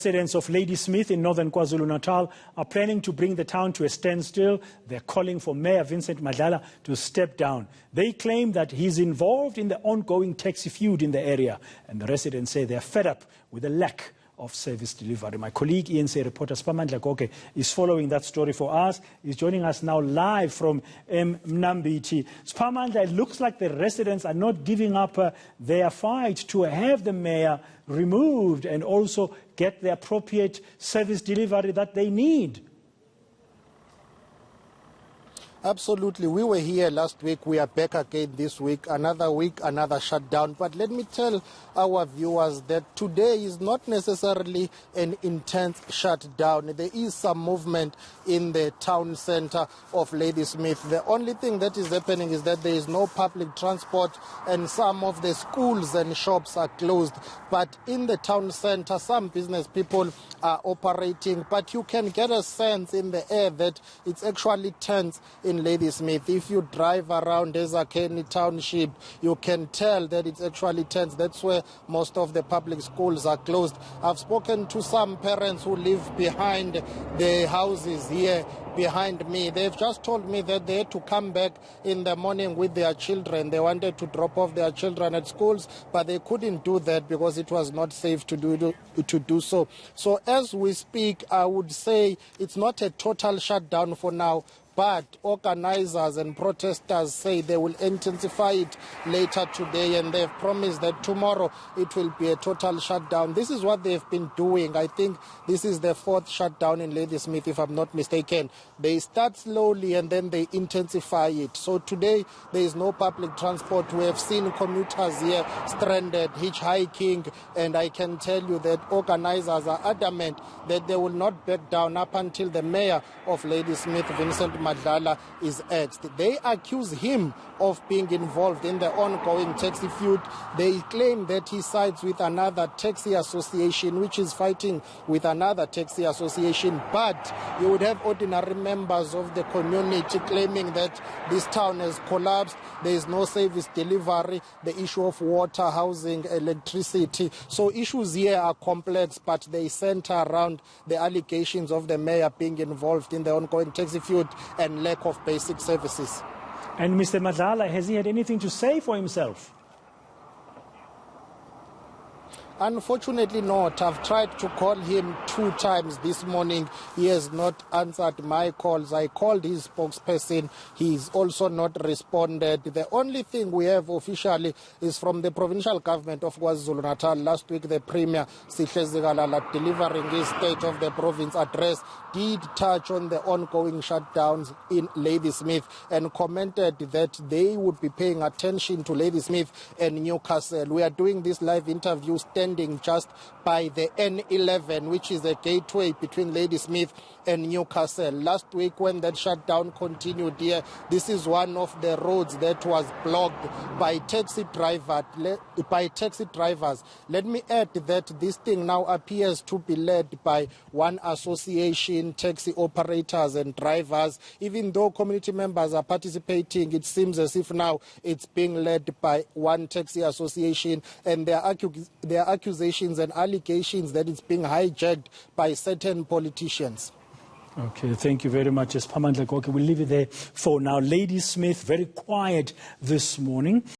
Residents of Ladysmith in Northern KwaZulu-Natal are planning to bring the town to a standstill. They're calling for Mayor Vincent Madlala to step down. They claim that he's involved in the ongoing taxi feud in the area, and the residents say they're fed up with the lack of service delivery. My colleague ENC reporter Spamandla is following that story for us. He's joining us now live from Mnambiti. Spamandla, it looks like the residents are not giving up their fight to have the mayor removed and also get the appropriate service delivery that they need. Absolutely. We were here last week. We are back again this week. Another week, another shutdown. But let me tell our viewers that today is not necessarily an intense shutdown. There is some movement in the town center of Ladysmith. The only thing that is happening is that there is no public transport and some of the schools and shops are closed. But in the town center, some business people are operating. But you can get a sense in the air that it's actually tense in Ladysmith. If you drive around Ezakeni Township, you can tell that it's actually tense. That's where most of the public schools are closed. I've spoken to some parents who live behind the houses here behind me. They've just told me that they had to come back in the morning with their children. They wanted to drop off their children at schools, but they couldn't do that because it was not safe to do so. So as we speak, I would say it's not a total shutdown for now, but organizers and protesters say they will intensify it later today, and they've promised that tomorrow it will be a total shutdown. This is what they've been doing. I think this is the fourth shutdown in Ladysmith, if I'm not mistaken. They start slowly and then they intensify it. So today there is no public transport. We have seen commuters here stranded, hitchhiking, and I can tell you that organizers are adamant that they will not back down up until the mayor of Ladysmith, Vincent Madlala, is axed. They accuse him of being involved in the ongoing taxi feud. They claim that he sides with another taxi association which is fighting with another taxi association. But you would have ordinary members of the community claiming that this town has collapsed. There is no service delivery, the issue of water, housing, electricity. So issues here are complex, but they center around the allegations of the mayor being involved in the ongoing taxi feud and lack of basic services. And Mr. Madlala, has he had anything to say for himself? Unfortunately not. I've tried to call him 2 times this morning. He has not answered my calls. I called his spokesperson. He's also not responded. The only thing we have officially is from the provincial government of KwaZulu-Natal. Last week, the Premier, Sihle, delivering his State of the Province address, did touch on the ongoing shutdowns in Ladysmith and commented that they would be paying attention to Ladysmith and Newcastle. We are doing this live interview standing just by the N11, which is a gateway between Ladysmith and Newcastle. Last week when that shutdown continued here, this is one of the roads that was blocked by taxi drivers. Let me add that this thing now appears to be led by one association, taxi operators and drivers. Even though community members are participating, it seems as if now it's being led by one taxi association, and there are accusations and allegations that it's being hijacked by certain politicians. Okay, thank you very much, Spamandla. We'll leave it there for now. Ladysmith, very quiet this morning.